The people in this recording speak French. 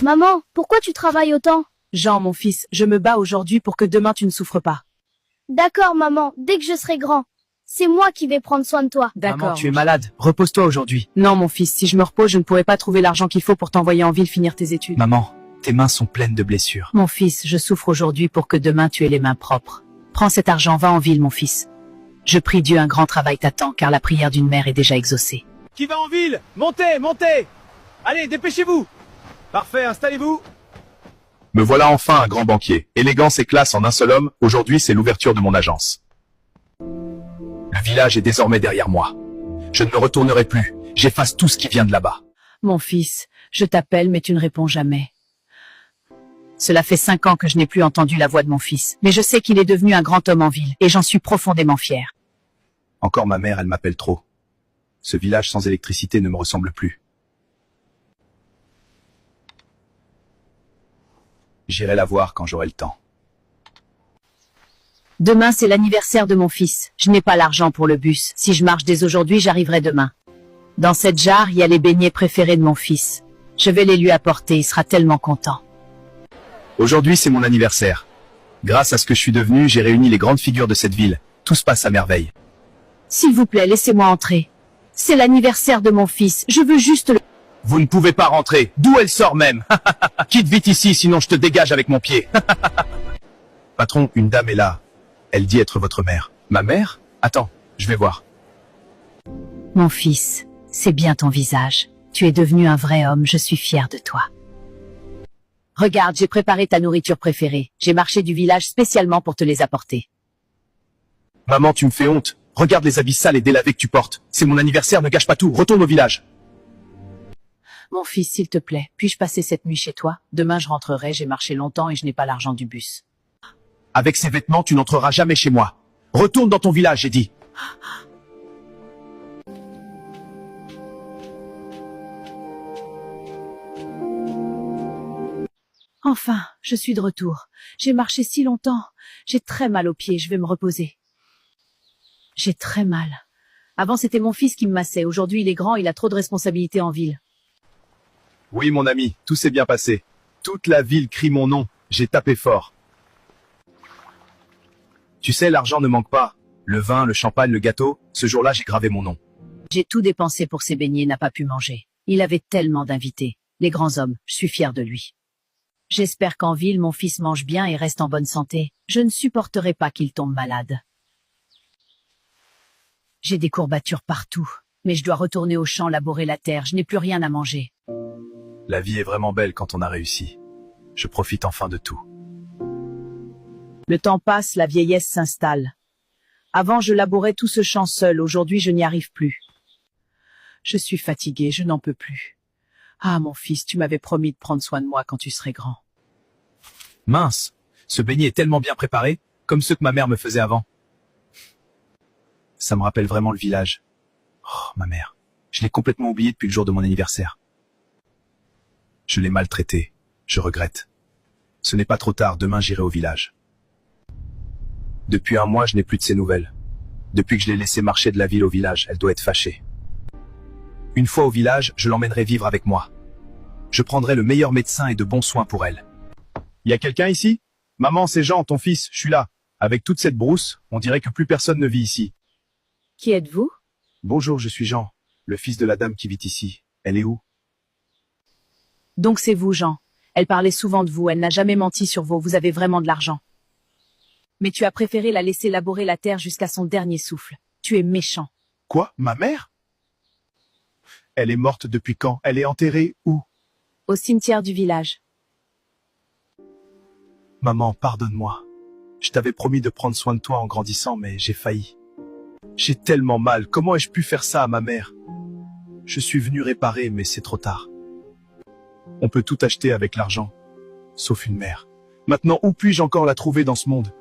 Maman, pourquoi tu travailles autant? Jean, mon fils, je me bats aujourd'hui pour que demain tu ne souffres pas. D'accord, maman, dès que je serai grand, c'est moi qui vais prendre soin de toi. D'accord. Maman, tu es malade. Repose-toi aujourd'hui. Non, mon fils, si je me repose, je ne pourrai pas trouver l'argent qu'il faut pour t'envoyer en ville finir tes études. Maman, tes mains sont pleines de blessures. Mon fils, je souffre aujourd'hui pour que demain tu aies les mains propres. Prends cet argent, va en ville, mon fils. Je prie Dieu, un grand travail t'attend, car la prière d'une mère est déjà exaucée. Qui va en ville? Montez, montez! Allez, dépêchez-vous! Parfait, installez-vous! Me voilà enfin un grand banquier. Élégance et classe en un seul homme, aujourd'hui c'est l'ouverture de mon agence. Le village est désormais derrière moi. Je ne me retournerai plus, j'efface tout ce qui vient de là-bas. Mon fils, je t'appelle, mais tu ne réponds jamais. Cela fait 5 ans que je n'ai plus entendu la voix de mon fils, mais je sais qu'il est devenu un grand homme en ville, et j'en suis profondément fier. Encore ma mère, elle m'appelle trop. Ce village sans électricité ne me ressemble plus. J'irai la voir quand j'aurai le temps. Demain, c'est l'anniversaire de mon fils. Je n'ai pas l'argent pour le bus. Si je marche dès aujourd'hui, j'arriverai demain. Dans cette jarre, il y a les beignets préférés de mon fils. Je vais les lui apporter, il sera tellement content. Aujourd'hui c'est mon anniversaire. Grâce à ce que je suis devenu, j'ai réuni les grandes figures de cette ville. Tout se passe à merveille. S'il vous plaît, laissez-moi entrer. C'est l'anniversaire de mon fils. Je veux juste le... Vous ne pouvez pas rentrer. D'où elle sort même? Quitte vite ici, sinon je te dégage avec mon pied. Patron, une dame est là. Elle dit être votre mère. Ma mère? Attends, je vais voir. Mon fils, c'est bien ton visage. Tu es devenu un vrai homme, je suis fière de toi. Regarde, j'ai préparé ta nourriture préférée. J'ai marché du village spécialement pour te les apporter. Maman, tu me fais honte. Regarde les habits sales et délavés que tu portes. C'est mon anniversaire, ne gâche pas tout. Retourne au village. Mon fils, s'il te plaît, puis-je passer cette nuit chez toi? Demain, je rentrerai, j'ai marché longtemps et je n'ai pas l'argent du bus. Avec ces vêtements, tu n'entreras jamais chez moi. Retourne dans ton village, j'ai dit. Enfin, je suis de retour. J'ai marché si longtemps. J'ai très mal aux pieds, je vais me reposer. J'ai très mal. Avant, c'était mon fils qui me massait. Aujourd'hui, il est grand, il a trop de responsabilités en ville. Oui, mon ami, tout s'est bien passé. Toute la ville crie mon nom. J'ai tapé fort. Tu sais, l'argent ne manque pas. Le vin, le champagne, le gâteau. Ce jour-là, j'ai gravé mon nom. J'ai tout dépensé pour ses beignets, n'a pas pu manger. Il avait tellement d'invités. Les grands hommes, je suis fière de lui. J'espère qu'en ville, mon fils mange bien et reste en bonne santé. Je ne supporterai pas qu'il tombe malade. J'ai des courbatures partout, mais je dois retourner au champ labourer la terre, je n'ai plus rien à manger. La vie est vraiment belle quand on a réussi. Je profite enfin de tout. Le temps passe, la vieillesse s'installe. Avant, je labourais tout ce champ seul, aujourd'hui je n'y arrive plus. Je suis fatiguée, je n'en peux plus. Ah, mon fils, tu m'avais promis de prendre soin de moi quand tu serais grand. Mince, ce beignet est tellement bien préparé, comme ceux que ma mère me faisait avant. Ça me rappelle vraiment le village. Oh, ma mère. Je l'ai complètement oublié depuis le jour de mon anniversaire. Je l'ai maltraitée. Je regrette. Ce n'est pas trop tard, demain j'irai au village. Depuis un mois, je n'ai plus de ses nouvelles. Depuis que je l'ai laissée marcher de la ville au village, elle doit être fâchée. Une fois au village, je l'emmènerai vivre avec moi. Je prendrai le meilleur médecin et de bons soins pour elle. Y a quelqu'un ici? Maman, c'est Jean, ton fils, je suis là. Avec toute cette brousse, on dirait que plus personne ne vit ici. Qui êtes-vous? Bonjour, je suis Jean, le fils de la dame qui vit ici. Elle est où? Donc c'est vous, Jean. Elle parlait souvent de vous, elle n'a jamais menti sur vous avez vraiment de l'argent. Mais tu as préféré la laisser labourer la terre jusqu'à son dernier souffle. Tu es méchant. Quoi? Ma mère? Elle est morte depuis quand? Elle est enterrée où? Au cimetière du village. Maman, pardonne-moi. Je t'avais promis de prendre soin de toi en grandissant, mais j'ai failli. J'ai tellement mal, comment ai-je pu faire ça à ma mère? Je suis venu réparer, mais c'est trop tard. On peut tout acheter avec l'argent, sauf une mère. Maintenant, où puis-je encore la trouver dans ce monde?